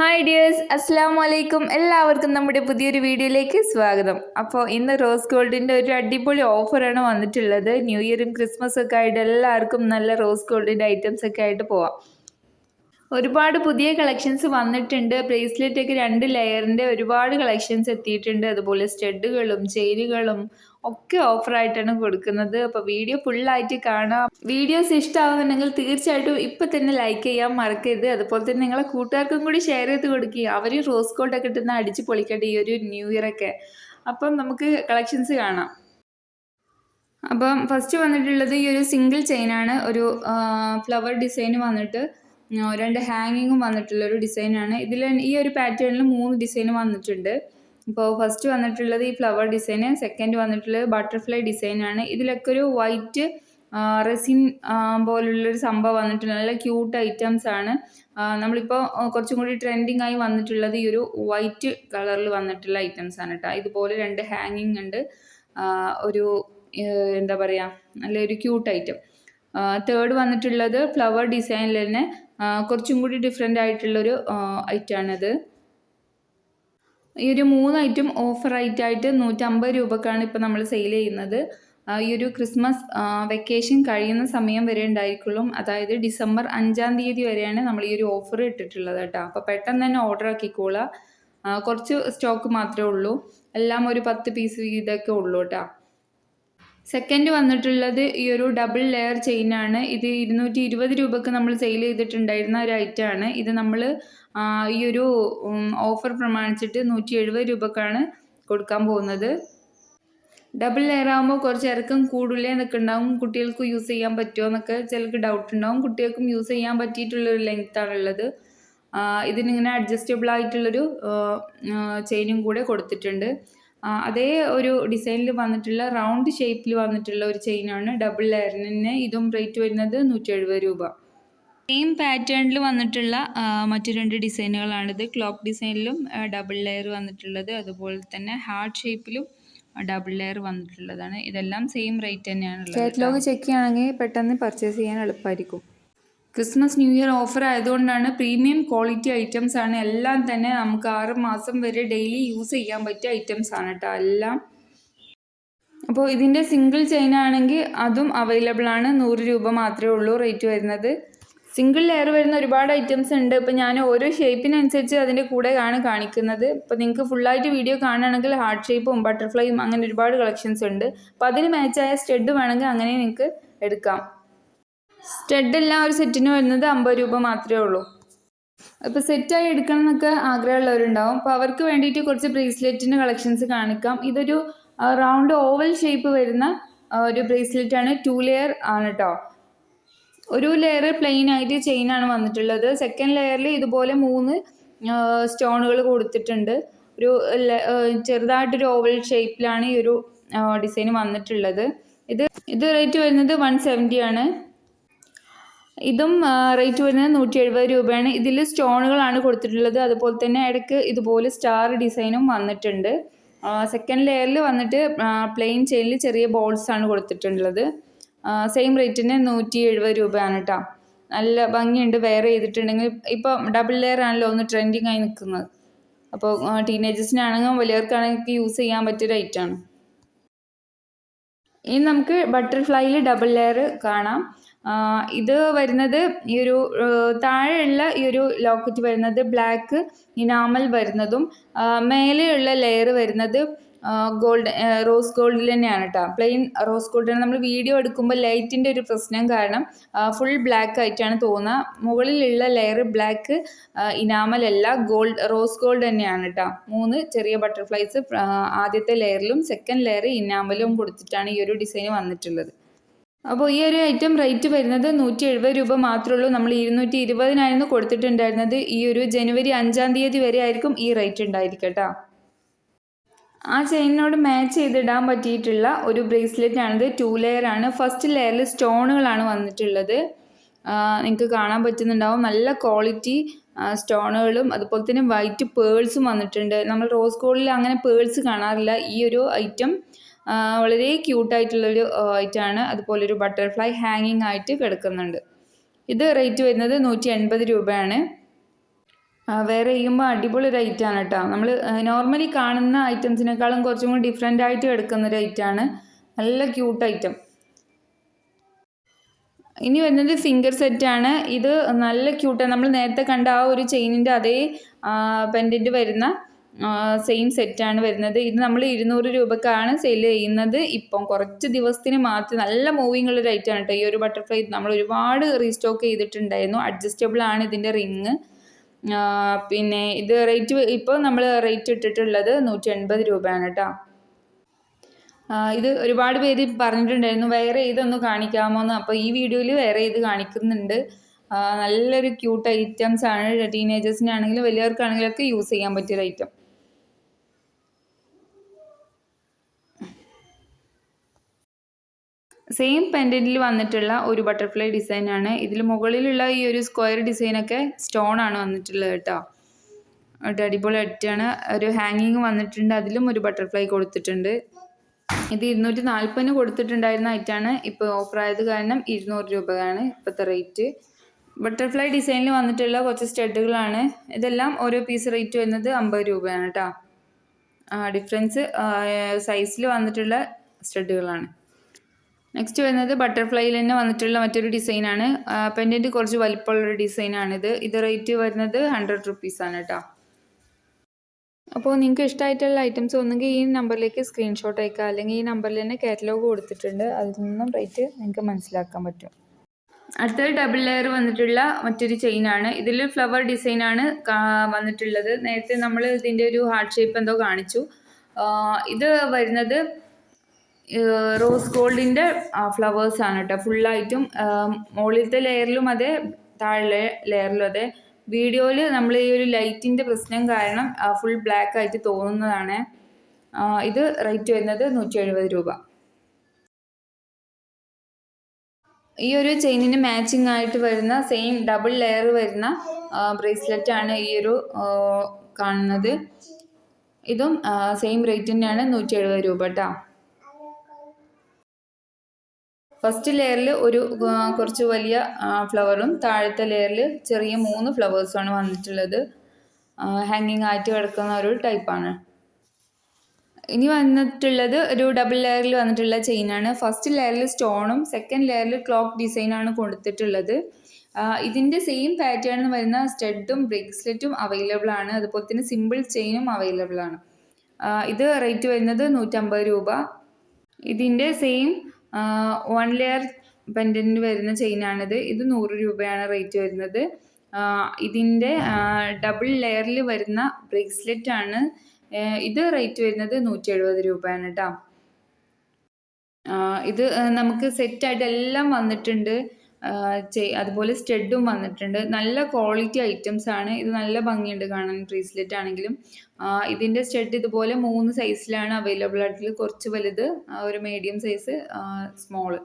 Hi dears, അസ്സാം വലൈക്കും. എല്ലാവർക്കും നമ്മുടെ പുതിയൊരു വീഡിയോയിലേക്ക് സ്വാഗതം. അപ്പോൾ ഇന്ന് റോസ് ഗോൾഡിൻ്റെ ഒരു അടിപൊളി ഓഫറാണ് വന്നിട്ടുള്ളത്. ന്യൂ ഇയറും ക്രിസ്മസും ഒക്കെ ആയിട്ട് എല്ലാവർക്കും നല്ല റോസ് ഗോൾഡിൻ്റെ ഐറ്റംസ് ഒക്കെ ആയിട്ട് പോവാം. ഒരുപാട് പുതിയ കളക്ഷൻസ് വന്നിട്ടുണ്ട്. ബ്രേസ്ലെറ്റ് ഒക്കെ 2 ലെയറിൻ്റെ ഒരുപാട് കളക്ഷൻസ് എത്തിയിട്ടുണ്ട്. അതുപോലെ സ്റ്റഡുകളും ചെയിനുകളും ഒക്കെ ഓഫറായിട്ടാണ് കൊടുക്കുന്നത്. അപ്പോൾ വീഡിയോ ഫുള്ളായിട്ട് കാണാം. വീഡിയോസ് ഇഷ്ടമാകുന്നുണ്ടെങ്കിൽ തീർച്ചയായിട്ടും ഇപ്പം തന്നെ ലൈക്ക് ചെയ്യാൻ മറക്കരുത്. അതുപോലെ തന്നെ നിങ്ങളെ കൂട്ടുകാർക്കും കൂടി ഷെയർ ചെയ്ത് കൊടുക്കുക. അവർ റോസ് ഗോൾഡൊക്കെ ഇട്ടുന്ന അടിച്ച് പൊളിക്കട്ടെ ഈ ഒരു ന്യൂ ഇയറൊക്കെ. അപ്പം നമുക്ക് കളക്ഷൻസ് കാണാം. അപ്പം ഫസ്റ്റ് വന്നിട്ടുള്ളത് ഈ ഒരു സിംഗിൾ ചെയിനാണ്. ഒരു ഫ്ലവർ ഡിസൈൻ വന്നിട്ട് 2 ഹാങ്ങിങ്ങും വന്നിട്ടുള്ളൊരു ഡിസൈനാണ്. ഇതിൽ ഈ ഒരു പാറ്റേണിൽ 3 ഡിസൈൻ വന്നിട്ടുണ്ട്. ഇപ്പോൾ ഫസ്റ്റ് വന്നിട്ടുള്ളത് ഈ ഫ്ലവർ ഡിസൈന്, സെക്കൻഡ് വന്നിട്ടുള്ളത് ബട്ടർഫ്ലൈ ഡിസൈനാണ്. ഇതിലൊക്കെ ഒരു വൈറ്റ് റെസിൻ പോലുള്ളൊരു സംഭവം വന്നിട്ടുണ്ട്. നല്ല ക്യൂട്ട് ഐറ്റംസ് ആണ്. നമ്മളിപ്പോൾ കുറച്ചും കൂടി ട്രെൻഡിങ് ആയി വന്നിട്ടുള്ളത് ഈ ഒരു വൈറ്റ് കളറിൽ വന്നിട്ടുള്ള ഐറ്റംസ് ആണ് കേട്ടോ. ഇതുപോലെ 2 ഹാങ്ങിങ് ഉണ്ട്. ഒരു എന്താ പറയുക, നല്ലൊരു ക്യൂട്ട് ഐറ്റം. തേർഡ് വന്നിട്ടുള്ളത് ഫ്ലവർ ഡിസൈനിൽ തന്നെ കുറച്ചും കൂടി ഡിഫറെൻ്റ് ആയിട്ടുള്ളൊരു ഐറ്റമാണിത്. ഈ ഒരു 3 ഐറ്റം ഓഫർ ആയിട്ട് 150 രൂപക്കാണ് ഇപ്പോൾ നമ്മൾ സെയിൽ ചെയ്യുന്നത്. ഈ ഒരു ക്രിസ്മസ് വെക്കേഷൻ കഴിയുന്ന സമയം വരെ ഉണ്ടായിരിക്കുള്ളൂ. അതായത് ഡിസംബർ 5-ാം തീയതി വരെയാണ് നമ്മൾ ഈ ഒരു ഓഫർ ഇട്ടിട്ടുള്ളത് കേട്ടോ. അപ്പോൾ പെട്ടെന്ന് തന്നെ ഓർഡർ ആക്കിക്കോളുക. കുറച്ച് സ്റ്റോക്ക് മാത്രമേ ഉള്ളൂ. എല്ലാം ഒരു 10 പീസ് വീതമൊക്കെ ഉള്ളൂ കേട്ടോ. സെക്കൻഡ് വന്നിട്ടുള്ളത് ഈ ഒരു ഡബിൾ ലെയർ ചെയിനാണ്. ഇത് 220 രൂപക്ക് നമ്മൾ സെയിൽ ചെയ്തിട്ടുണ്ടായിരുന്ന ഒരു ഐറ്റമാണ്. ഇത് നമ്മൾ ഈ ഒരു ഓഫർ പ്രമാണിച്ചിട്ട് 170 രൂപക്കാണ് കൊടുക്കാൻ പോകുന്നത്. ഡബിൾ ലെയർ ആകുമ്പോൾ കുറച്ച് ഇറക്കം കൂടുതലേ എന്നൊക്കെ ഉണ്ടാവും. കുട്ടികൾക്ക് യൂസ് ചെയ്യാൻ പറ്റുമോ എന്നൊക്കെ ചിലർക്ക് ഡൗട്ട് ഉണ്ടാവും. കുട്ടികൾക്കും യൂസ് ചെയ്യാൻ പറ്റിയിട്ടുള്ളൊരു ലെങ്ത്താണുള്ളത്. ഇതിനിങ്ങനെ അഡ്ജസ്റ്റബിൾ ആയിട്ടുള്ളൊരു ചെയിനും കൂടെ കൊടുത്തിട്ടുണ്ട്. അതേ ഒരു ഡിസൈനിൽ വന്നിട്ടുള്ള റൗണ്ട് ഷേപ്പിൽ വന്നിട്ടുള്ള ഒരു ചെയിനാണ് ഡബിൾ ലെയറിന്. ഇതും റേറ്റ് വരുന്നത് 170 രൂപ. സെയിം പാറ്റേണിൽ വന്നിട്ടുള്ള മറ്റു 2 ഡിസൈനുകളാണിത്. ക്ലോക്ക് ഡിസൈനിലും ഡബിൾ ലെയർ വന്നിട്ടുള്ളത്, അതുപോലെ തന്നെ ഹാർട്ട് ഷേപ്പിലും ഡബിൾ ലെയർ വന്നിട്ടുള്ളതാണ്. ഇതെല്ലാം സെയിം റേറ്റ് തന്നെയാണുള്ളത്. കാറ്റലോഗ് ചെക്ക് ചെയ്യുകയാണെങ്കിൽ പെട്ടെന്ന് പർച്ചേസ് ചെയ്യാൻ എളുപ്പമായിരിക്കും. ക്രിസ്മസ് ന്യൂ ഇയർ ഓഫർ ആയതുകൊണ്ടാണ് പ്രീമിയം ക്വാളിറ്റി ഐറ്റംസ് ആണ്. എല്ലാം തന്നെ നമുക്ക് 6 മാസം വരെ ഡെയിലി യൂസ് ചെയ്യാൻ പറ്റിയ ഐറ്റംസ് ആണ് കേട്ടോ എല്ലാം. അപ്പോൾ ഇതിൻ്റെ സിംഗിൾ ചെയിൻ ആണെങ്കിൽ അതും അവൈലബിൾ ആണ്. 100 രൂപ മാത്രമേ ഉള്ളൂ റേറ്റ് വരുന്നത്. സിംഗിൾ ലെയർ വരുന്ന ഒരുപാട് ഐറ്റംസ് ഉണ്ട്. ഇപ്പോൾ ഞാൻ ഓരോ ഷേപ്പിനനുസരിച്ച് അതിൻ്റെ കൂടെയാണ് കാണിക്കുന്നത്. ഇപ്പോൾ നിങ്ങൾക്ക് ഫുള്ളായിട്ട് വീഡിയോ കാണുകയാണെങ്കിൽ ഹാർട്ട് ഷേപ്പും ബട്ടർഫ്ലൈയും അങ്ങനെ ഒരുപാട് കളക്ഷൻസ് ഉണ്ട്. അപ്പോൾ അതിന് മാച്ചായ സ്റ്റഡ് വേണമെങ്കിൽ അങ്ങനെ നിങ്ങൾക്ക് എടുക്കാം. സ്റ്റഡെല്ലാം ഒരു സെറ്റിന് വരുന്നത് 50 രൂപ മാത്രമേ ഉള്ളൂ. അപ്പോൾ സെറ്റായി എടുക്കണം എന്നൊക്കെ ആഗ്രഹമുള്ളവരുണ്ടാവും. അപ്പോൾ അവർക്ക് വേണ്ടിയിട്ട് കുറച്ച് ബ്രേസ്ലെറ്റിൻ്റെ കളക്ഷൻസ് കാണിക്കാം. ഇതൊരു റൗണ്ട് ഓവൽ ഷേപ്പ് വരുന്ന ഒരു ബ്രേസ്ലെറ്റ് ആണ്. 2 ലെയർ ആണ് കേട്ടോ. ഒരു ലെയർ പ്ലെയിൻ ആയിട്ട് ചെയിനാണ് വന്നിട്ടുള്ളത്. സെക്കൻഡ് ലെയറിൽ ഇതുപോലെ 3 സ്റ്റോണുകൾ കൊടുത്തിട്ടുണ്ട്. ഒരു ചെറുതായിട്ടൊരു ഓവൽ ഷേപ്പിലാണ് ഈ ഒരു ഡിസൈൻ വന്നിട്ടുള്ളത്. ഇത് റേറ്റ് വരുന്നത് 170 ആണ്. ഇതും റേറ്റ് വരുന്നത് 170 രൂപയാണ്. ഇതിൽ സ്റ്റോണുകളാണ് കൊടുത്തിട്ടുള്ളത്. അതുപോലെ തന്നെ ഇടയ്ക്ക് ഇതുപോലെ സ്റ്റാർ ഡിസൈനും വന്നിട്ടുണ്ട്. സെക്കൻഡ് ലെയറിൽ വന്നിട്ട് പ്ലെയിൻ ചെയിനിൽ ചെറിയ ബോൾസ് ആണ് കൊടുത്തിട്ടുള്ളത്. സെയിം റേറ്റിന് 170 രൂപയാണ് കേട്ടോ. നല്ല ഭംഗിയുണ്ട് വെയർ ചെയ്തിട്ടുണ്ടെങ്കിൽ. ഇപ്പം ഡബിൾ ലെയർ ആണല്ലോ ഒന്ന് ട്രെൻഡിങ് ആയി നിൽക്കുന്നത്. അപ്പോൾ ടീനേജേഴ്സിനാണെങ്കിലും വലിയവർക്കാണെങ്കിൽ യൂസ് ചെയ്യാൻ പറ്റിയൊരു ഐറ്റമാണ്. ഇനി നമുക്ക് ബട്ടർഫ്ലൈയിൽ ഡബിൾ ലെയർ കാണാം. ഇത് വരുന്നത് ഈ ഒരു താഴെയുള്ള ഈ ഒരു ലോക്കറ്റ് വരുന്നത് ബ്ലാക്ക് ഇനാമൽ വരുന്നതും മേലെയുള്ള ലെയർ വരുന്നത് റോസ് ഗോൾഡിൽ തന്നെയാണ് കേട്ടോ. പ്ലെയിൻ റോസ് ഗോൾഡാണ്. നമ്മൾ വീഡിയോ എടുക്കുമ്പോൾ ലൈറ്റിൻ്റെ ഒരു പ്രശ്നം കാരണം ഫുൾ ബ്ലാക്ക് ആയിട്ടാണ് തോന്നുക. മുകളിലുള്ള ലെയർ ബ്ലാക്ക് ഇനാമൽ അല്ല, റോസ് ഗോൾഡ് തന്നെയാണ് കേട്ടോ. 3 ചെറിയ ബട്ടർഫ്ലൈസ് ആദ്യത്തെ ലെയറിലും സെക്കൻഡ് ലെയർ ഇനാമലും കൊടുത്തിട്ടാണ് ഈ ഒരു ഡിസൈൻ വന്നിട്ടുള്ളത്. അപ്പോൾ ഈ ഒരു ഐറ്റം റേറ്റ് വരുന്നത് 170 രൂപ മാത്രമേ ഉള്ളൂ. നമ്മൾ 220-നായിരുന്നു കൊടുത്തിട്ടുണ്ടായിരുന്നത്. ഈ ഒരു ജനുവരി 5-ാം തീയതി വരെ ആയിരിക്കും ഈ റേറ്റ് ഉണ്ടായിരിക്കട്ടോ. ആ ചെയിനോട് മാച്ച് ചെയ്തിടാൻ പറ്റിയിട്ടുള്ള ഒരു ബ്രേസ്ലെറ്റ് ആണിത്. 2 ലെയർ ആണ്. ഫസ്റ്റ് ലെയറിൽ സ്റ്റോണുകളാണ് വന്നിട്ടുള്ളത്. നിങ്ങൾക്ക് കാണാൻ പറ്റുന്നുണ്ടാവും. നല്ല ക്വാളിറ്റി സ്റ്റോണുകളും അതുപോലെ തന്നെ വൈറ്റ് പേൾസും വന്നിട്ടുണ്ട്. നമ്മൾ റോസ് ഗോൾഡിൽ അങ്ങനെ പേൾസ് കാണാറില്ല. ഈ ഒരു ഐറ്റം വളരെ ക്യൂട്ടായിട്ടുള്ളൊരു ഐറ്റമാണ്. അതുപോലെ ഒരു ബട്ടർഫ്ലൈ ഹാങ്ങിങ് ആയിട്ട് കിടക്കുന്നുണ്ട്. ഇത് റേറ്റ് വരുന്നത് 180 രൂപയാണ്. വെയർ ചെയ്യുമ്പോൾ അടിപൊളി ഒരു ഐറ്റമാണ് കേട്ടോ. നമ്മൾ നോർമലി കാണുന്ന ഐറ്റംസിനേക്കാളും കുറച്ചും കൂടി ഡിഫറെൻ്റ് ആയിട്ട് എടുക്കുന്ന ഒരു ഐറ്റമാണ്. നല്ല ക്യൂട്ട് ഐറ്റം. ഇനി വരുന്നത് ഫിംഗർ സെറ്റാണ്. ഇത് നല്ല ക്യൂട്ടാണ്. നമ്മൾ നേരത്തെ കണ്ട ആ ഒരു ചെയിനിൻ്റെ അതേ പെൻഡൻറ്റ് വരുന്ന സെയിം സെറ്റാണ് വരുന്നത്. ഇത് നമ്മൾ 200 രൂപക്കാണ് സെയിൽ ചെയ്യുന്നത്. ഇപ്പം കുറച്ച് ദിവസത്തിന് മാത്രം നല്ല മൂവിങ് ഉള്ളൊരു ഐറ്റമാണ് കേട്ടോ. ഈ ഒരു ബട്ടർഫ്ലൈ നമ്മൾ ഒരുപാട് റീസ്റ്റോക്ക് ചെയ്തിട്ടുണ്ടായിരുന്നു. അഡ്ജസ്റ്റബിൾ ആണ് ഇതിൻ്റെ റിങ്. പിന്നെ ഇത് റേറ്റ് ഇപ്പോൾ നമ്മൾ റേറ്റ് ഇട്ടിട്ടുള്ളത് 180 രൂപയാണ് കേട്ടോ. ഇത് ഒരുപാട് പേര് പറഞ്ഞിട്ടുണ്ടായിരുന്നു വെയർ ചെയ്തൊന്ന് കാണിക്കാമോ എന്ന്. അപ്പോൾ ഈ വീഡിയോയിൽ വെയർ ചെയ്ത് കാണിക്കുന്നുണ്ട്. നല്ലൊരു ക്യൂട്ട് ഐറ്റംസ് ആണ്. ടീനേജേഴ്സിനാണെങ്കിലും വലിയവർക്കാണെങ്കിലും ഒക്കെ യൂസ് ചെയ്യാൻ പറ്റിയൊരു ഐറ്റം. സെയിം പെൻഡൻറ്റിൽ വന്നിട്ടുള്ള ഒരു ബട്ടർഫ്ലൈ ഡിസൈനാണ്. ഇതിൽ മുകളിലുള്ള ഈ ഒരു സ്ക്വയർ ഡിസൈനൊക്കെ സ്റ്റോൺ ആണ് വന്നിട്ടുള്ളത് കേട്ടോ. അടിപൊളി ഐറ്റാണ്. ഒരു ഹാങ്ങിങ് വന്നിട്ടുണ്ട്. അതിലും ഒരു ബട്ടർഫ്ലൈ കൊടുത്തിട്ടുണ്ട്. ഇത് 240 കൊടുത്തിട്ടുണ്ടായിരുന്ന ഐറ്റാണ്. ഇപ്പോൾ ഓഫർ ആയത് കാരണം 200 രൂപയാണ് ഇപ്പോഴത്തെ റേറ്റ്. ബട്ടർഫ്ലൈ ഡിസൈനിൽ വന്നിട്ടുള്ള കുറച്ച് സ്റ്റഡുകളാണ്. ഇതെല്ലാം ഓരോ പീസ് റേറ്റ് വരുന്നത് 50 രൂപയാണ് കേട്ടോ. ഡിഫറൻസ് സൈസിൽ വന്നിട്ടുള്ള സ്റ്റഡുകളാണ്. നെക്സ്റ്റ് വരുന്നത് ബട്ടർഫ്ലൈയിൽ തന്നെ വന്നിട്ടുള്ള മറ്റൊരു ഡിസൈനാണ്. പെൻഡൻറ്റ് കുറച്ച് വലിപ്പമുള്ളൊരു ഡിസൈനാണിത്. ഇത് റേറ്റ് വരുന്നത് 100 റുപ്പീസാണ് കേട്ടോ. അപ്പോൾ നിങ്ങൾക്ക് ഇഷ്ടമായിട്ടുള്ള ഐറ്റംസ് ഒന്നുകിൽ ഈ നമ്പറിലേക്ക് സ്ക്രീൻഷോട്ട് അയക്കുക, അല്ലെങ്കിൽ ഈ നമ്പറിൽ തന്നെ കാറ്റലോഗ് കൊടുത്തിട്ടുണ്ട്. അതിൽ നിന്നും റേറ്റ് നിങ്ങൾക്ക് മനസ്സിലാക്കാൻ പറ്റും. അടുത്തത് ഡബിൾ ലെയർ വന്നിട്ടുള്ള മറ്റൊരു ചെയിനാണ്. ഇതിൽ ഫ്ലവർ ഡിസൈനാണ് വന്നിട്ടുള്ളത്. നേരത്തെ നമ്മൾ ഇതിൻ്റെ ഒരു ഹാർട്ട് ഷേപ്പ് എന്തോ കാണിച്ചു. ഇത് വരുന്നത് റോസ് ഗോൾഡിൻ്റെ ഫ്ലവേഴ്സാണ് കേട്ടോ. ഫുള്ളായിട്ടും മുകളിലത്തെ ലെയറിലും അതെ, താഴെ ലെയറിലും അതെ. വീഡിയോയിൽ നമ്മൾ ഈ ഒരു ലൈറ്റിൻ്റെ പ്രശ്നം കാരണം ഫുൾ ബ്ലാക്ക് ആയിട്ട് തോന്നുന്നതാണ്. ഇത് റേറ്റ് വരുന്നത് 170 രൂപ. ഈ ഒരു ചെയിനിന് മാച്ചിങ് ആയിട്ട് വരുന്ന സെയിം ഡബിൾ ലെയർ വരുന്ന ബ്രേസ്ലെറ്റ് ആണ് ഈ ഒരു കാണുന്നത്. ഇതും സെയിം റേറ്റ് തന്നെയാണ്, 170 രൂപ കേട്ടോ. ഫസ്റ്റ് ലെയറിൽ ഒരു കുറച്ച് വലിയ ഫ്ലവറും താഴത്തെ ലെയറിൽ ചെറിയ 3 ഫ്ലവേഴ്സുമാണ് വന്നിട്ടുള്ളത്. ഹാങ്ങിങ് ആയിട്ട് കിടക്കുന്ന ഒരു ടൈപ്പാണ്. ഇനി വന്നിട്ടുള്ളത് ഒരു ഡബിൾ ലെയറിൽ വന്നിട്ടുള്ള ചെയിനാണ്. ഫസ്റ്റ് ലെയറിൽ സ്റ്റോണും സെക്കൻഡ് ലെയറിൽ ക്ലോക്ക് ഡിസൈനാണ് കൊടുത്തിട്ടുള്ളത്. ഇതിൻ്റെ സെയിം പാറ്റേണിൽ വരുന്ന സ്റ്റഡും ബ്രേസ്ലെറ്റും അവൈലബിൾ ആണ്. അതുപോലെ തന്നെ സിമ്പിൾ ചെയിനും അവൈലബിൾ ആണ്. ഇത് റേറ്റ് വരുന്നത് 150 രൂപ. ഇതിൻ്റെ സെയിം 1 ലെയർ പെൻഡൻറ്റ് വരുന്ന ചെയിനാണിത്. ഇത് 100 രൂപയാണ് റേറ്റ് വരുന്നത്. ഇതിൻ്റെ ഡബിൾ ലെയറിൽ വരുന്ന ബ്രേസ്ലെറ്റ് ആണ്. ഇത് റേറ്റ് വരുന്നത് 170 രൂപയാണ് കേട്ടോ. ഇത് നമുക്ക് സെറ്റായിട്ട് എല്ലാം വന്നിട്ടുണ്ട്. അതുപോലെ സ്റ്റഡും വന്നിട്ടുണ്ട്. നല്ല ക്വാളിറ്റി ഐറ്റംസ് ആണ്. ഇത് നല്ല ഭംഗിയുണ്ട് കാണാൻ, ബ്രേസ്ലെറ്റ് ആണെങ്കിലും. ഇതിൻ്റെ സ്റ്റഡ് ഇതുപോലെ 3 സൈസിലാണ് അവൈലബിൾ ആയിട്ടുള്ളത്. കുറച്ച് വലുത്, ഒരു മീഡിയം സൈസ്, സ്മോള്.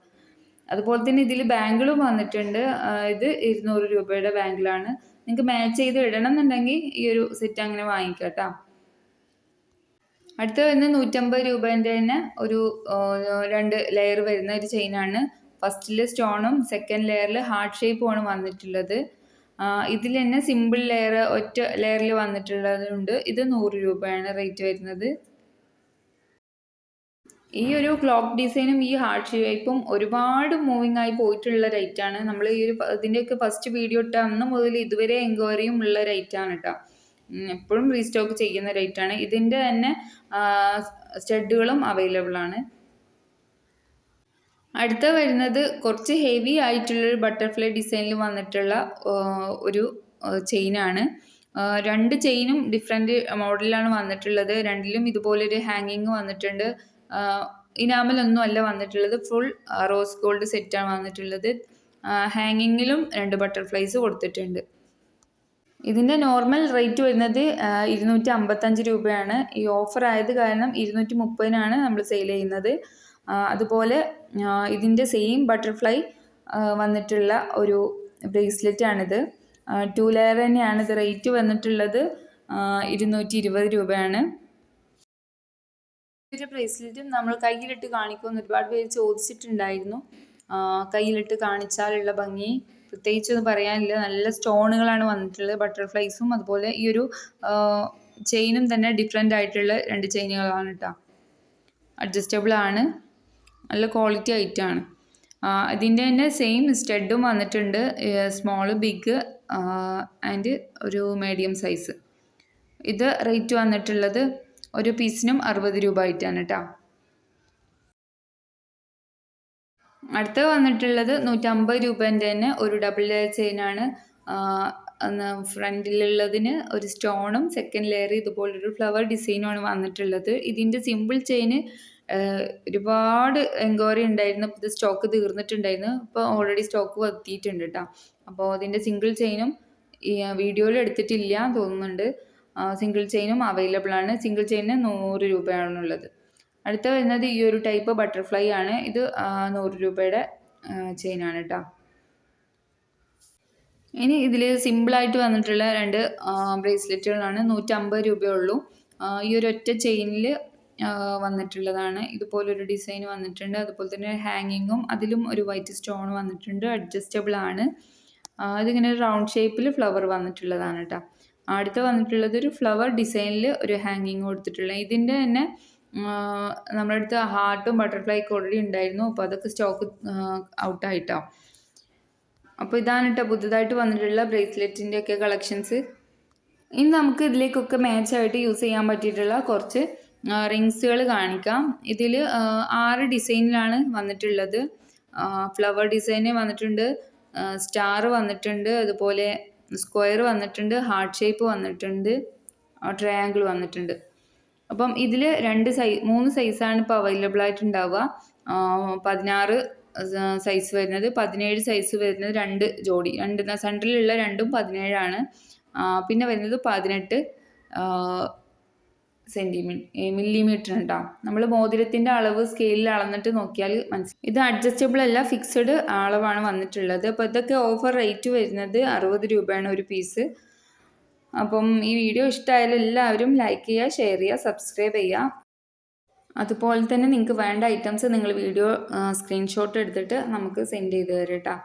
അതുപോലെ തന്നെ ഇതിൽ ബാംഗിളും വന്നിട്ടുണ്ട്. ഇത് 200 രൂപയുടെ ബാംഗിളാണ്. നിങ്ങൾക്ക് മാച്ച് ചെയ്ത് ഇടണം എന്നുണ്ടെങ്കിൽ ഈ ഒരു സെറ്റ് അങ്ങനെ വാങ്ങിക്കാം കേട്ടോ. അടുത്ത വരുന്നത് 150 രൂപേൻ്റെ തന്നെ ഒരു 2 ലെയർ വരുന്ന ഒരു ചെയിനാണ്. ഫസ്റ്റിൽ സ്റ്റോണും സെക്കൻഡ് ലെയറിൽ ഹാർട്ട് ഷേപ്പുമാണ് വന്നിട്ടുള്ളത്. ഇതിൽ തന്നെ സിമ്പിൾ ലെയർ ഒറ്റ ലെയറിൽ വന്നിട്ടുള്ളതുണ്ട്. ഇത് 100 രൂപയാണ് റേറ്റ് വരുന്നത്. ഈ ഒരു ക്ലോക്ക് ഡിസൈനും ഈ ഹാർട്ട് ഷേപ്പും ഒരുപാട് മൂവിങ് ആയി പോയിട്ടുള്ള റേറ്റാണ്. നമ്മൾ ഈ ഒരു ഇതിൻ്റെയൊക്കെ ഫസ്റ്റ് വീഡിയോ ഇട്ട അന്ന് മുതൽ ഇതുവരെ എൻക്വയറിയും ഉള്ള റേറ്റാണ് കേട്ടോ. എപ്പോഴും റീസ്റ്റോക്ക് ചെയ്യുന്ന റേറ്റാണ്. ഇതിൻ്റെ തന്നെ സ്റ്റഡുകളും അവൈലബിൾ ആണ്. അടുത്ത വരുന്നത് കുറച്ച് ഹെവി ആയിട്ടുള്ളൊരു ബട്ടർഫ്ലൈ ഡിസൈനിൽ വന്നിട്ടുള്ള ഒരു ചെയിനാണ്. 2 ചെയിനും ഡിഫറെൻറ്റ് മോഡലിലാണ് വന്നിട്ടുള്ളത്. രണ്ടിലും ഇതുപോലൊരു ഹാങ്ങിങ് വന്നിട്ടുണ്ട്. ഇനാമലൊന്നും അല്ല വന്നിട്ടുള്ളത്. ഫുൾ റോസ് ഗോൾഡ് സെറ്റാണ് വന്നിട്ടുള്ളത്. ഹാങ്ങിങ്ങിലും 2 ബട്ടർഫ്ലൈസ് കൊടുത്തിട്ടുണ്ട്. ഇതിൻ്റെ നോർമൽ റേറ്റ് വരുന്നത് 255 രൂപയാണ്. ഈ ഓഫർ ആയത് കാരണം 230-നാണ് നമ്മൾ സെയിൽ ചെയ്യുന്നത്. അതുപോലെ ഇതിൻ്റെ സെയിം ബട്ടർഫ്ലൈ വന്നിട്ടുള്ള ഒരു ബ്രേസ്ലെറ്റാണിത്. 2 ലെയർ തന്നെയാണ്. ഇത് റേറ്റ് വന്നിട്ടുള്ളത് 220 രൂപയാണ്. ഒരു ബ്രേസ്ലെറ്റും നമ്മൾ കയ്യിലിട്ട് കാണിക്കുമെന്ന് ഒരുപാട് പേര് ചോദിച്ചിട്ടുണ്ടായിരുന്നു. കയ്യിലിട്ട് കാണിച്ചാലുള്ള ഭംഗി പ്രത്യേകിച്ചൊന്നും പറയാനില്ല. നല്ല സ്റ്റോണുകളാണ് വന്നിട്ടുള്ളത്, ബട്ടർഫ്ലൈസും അതുപോലെ ഈ ഒരു ചെയിനും തന്നെ ഡിഫറെൻ്റ് ആയിട്ടുള്ള 2 ചെയിനുകളാണ് കേട്ടോ. അഡ്ജസ്റ്റബിൾ ആണ്, നല്ല ക്വാളിറ്റി ഐറ്റമാണ്. ഇതിൻ്റെ തന്നെ സെയിം സ്റ്റഡും വന്നിട്ടുണ്ട്, സ്മോള്, ബിഗ് ആൻഡ് ഒരു മീഡിയം സൈസ്. ഇത് റേറ്റ് വന്നിട്ടുള്ളത് ഒരു പീസിനും 60 രൂപ ആയിട്ടാണ് കേട്ടോ. അടുത്ത വന്നിട്ടുള്ളത് 150 രൂപേൻ്റെ തന്നെ ഒരു ഡബിൾ ലെയർ ചെയിനാണ്. ഫ്രണ്ടിലുള്ളതിന് ഒരു സ്റ്റോണും സെക്കൻഡ് ലെയർ ഇതുപോലൊരു ഫ്ലവർ ഡിസൈനുമാണ് വന്നിട്ടുള്ളത്. ഇതിൻ്റെ സിമ്പിൾ ചെയിന് ഒരുപാട് എൻക്വയറി ഉണ്ടായിരുന്നു. ഇത് സ്റ്റോക്ക് തീർന്നിട്ടുണ്ടായിരുന്നു, ഇപ്പോൾ ഓൾറെഡി സ്റ്റോക്ക് എത്തിയിട്ടുണ്ട് കേട്ടോ. അപ്പോൾ അതിൻ്റെ സിംഗിൾ ചെയിനും ഈ വീഡിയോയിൽ എടുത്തിട്ടില്ല തോന്നുന്നുണ്ട്. സിംഗിൾ ചെയിനും അവൈലബിൾ ആണ്. സിംഗിൾ ചെയിന് 100 രൂപയാണുള്ളത്. അടുത്ത വരുന്നത് ഈ ഒരു ടൈപ്പ് ബട്ടർഫ്ലൈ ആണ്. ഇത് 100 രൂപയുടെ ചെയിനാണ് കേട്ടോ. ഇനി ഇതിൽ സിമ്പിളായിട്ട് വന്നിട്ടുള്ള 2 ബ്രേസ്ലെറ്റുകളാണ്. 150 രൂപയുള്ളൂ. ഈ ഒരു ഒറ്റ ചെയിനിൽ വന്നിട്ടുള്ളതാണ്. ഇതുപോലൊരു ഡിസൈൻ വന്നിട്ടുണ്ട്. അതുപോലെ തന്നെ ഹാങ്ങിങ്ങും അതിലും ഒരു വൈറ്റ് സ്റ്റോൺ വന്നിട്ടുണ്ട്. അഡ്ജസ്റ്റബിൾ ആണ്. ഇതിങ്ങനെ ഒരു റൗണ്ട് ഷേപ്പിൽ ഫ്ലവർ വന്നിട്ടുള്ളതാണ് കേട്ടോ. അടുത്ത വന്നിട്ടുള്ളത് ഒരു ഫ്ലവർ ഡിസൈനിൽ ഒരു ഹാങ്ങിങ് കൊടുത്തിട്ടുള്ള. ഇതിൻ്റെ തന്നെ നമ്മുടെ അടുത്ത് ഹാർട്ടും ബട്ടർഫ്ലൈ ഒക്കെ ഓൾറെഡി ഉണ്ടായിരുന്നു. അപ്പോൾ അതൊക്കെ സ്റ്റോക്ക് ഔട്ടായിട്ടോ. അപ്പോൾ ഇതാണ് കേട്ടോ പുതുതായിട്ട് വന്നിട്ടുള്ള ബ്രേസ്ലെറ്റിൻ്റെ ഒക്കെ കളക്ഷൻസ്. ഇനി നമുക്ക് ഇതിലേക്കൊക്കെ മാച്ചായിട്ട് യൂസ് ചെയ്യാൻ പറ്റിയിട്ടുള്ള കുറച്ച് റിങ്സുകൾ കാണിക്കാം. ഇതിൽ 6 ഡിസൈനിലാണ് വന്നിട്ടുള്ളത്. ഫ്ലവർ ഡിസൈന് വന്നിട്ടുണ്ട്, സ്റ്റാർ വന്നിട്ടുണ്ട്, അതുപോലെ സ്ക്വയർ വന്നിട്ടുണ്ട്, ഹാർട്ട് ഷേപ്പ് വന്നിട്ടുണ്ട്, ട്രയാങ്കിൾ വന്നിട്ടുണ്ട്. അപ്പം ഇതിൽ 3 സൈസാണ് ഇപ്പോൾ അവൈലബിൾ ആയിട്ടുണ്ടാവുക. 16 സൈസ് വരുന്നത്, 17 സൈസ് വരുന്നത്, 2 ജോഡി, സെൻറ്ററിലുള്ള 2ഉം 17 ആണ്. പിന്നെ വരുന്നത് 18 മില്ലിമീറ്റർ ഉണ്ടാവും. നമ്മൾ മോതിരത്തിൻ്റെ അളവ് സ്കെയിലിൽ അളന്നിട്ട് നോക്കിയാൽ മനസ്സിലാവും. ഇത് അഡ്ജസ്റ്റബിൾ അല്ല, ഫിക്സഡ് അളവാണ് വന്നിട്ടുള്ളത്. അപ്പോൾ ഇതൊക്കെ ഓഫർ റേറ്റ് വരുന്നത് 60 രൂപയാണ് ഒരു പീസ്. അപ്പം ഈ വീഡിയോ ഇഷ്ടമായാലും എല്ലാവരും ലൈക്ക് ചെയ്യുക, ഷെയർ ചെയ്യുക, സബ്സ്ക്രൈബ് ചെയ്യുക. അതുപോലെ തന്നെ നിങ്ങൾക്ക് വേണ്ട ഐറ്റംസ് നിങ്ങൾ വീഡിയോ സ്ക്രീൻഷോട്ട് എടുത്തിട്ട് നമുക്ക് സെൻഡ് ചെയ്ത് തരാം കേട്ടോ.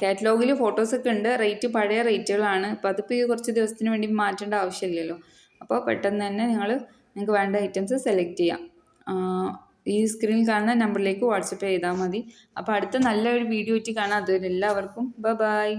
കാറ്റലോഗിൽ ഫോട്ടോസൊക്കെ ഉണ്ട്. റേറ്റ് പഴയ റേറ്റുകളാണ്. അപ്പോൾ അതിപ്പോൾ ഈ കുറച്ച് ദിവസത്തിന് വേണ്ടി മാറ്റേണ്ട ആവശ്യമില്ലല്ലോ. അപ്പോൾ പെട്ടെന്ന് തന്നെ നിങ്ങൾക്ക് വേണ്ട ഐറ്റംസ് സെലക്ട് ചെയ്യാം. ഈ സ്ക്രീനിൽ കാണുന്ന നമ്പറിലേക്ക് വാട്സപ്പ് ചെയ്താൽ മതി. അപ്പോൾ അടുത്ത നല്ലൊരു വീഡിയോ ആയിട്ട് കാണാം. അതുവരെ എല്ലാവർക്കും ബൈ.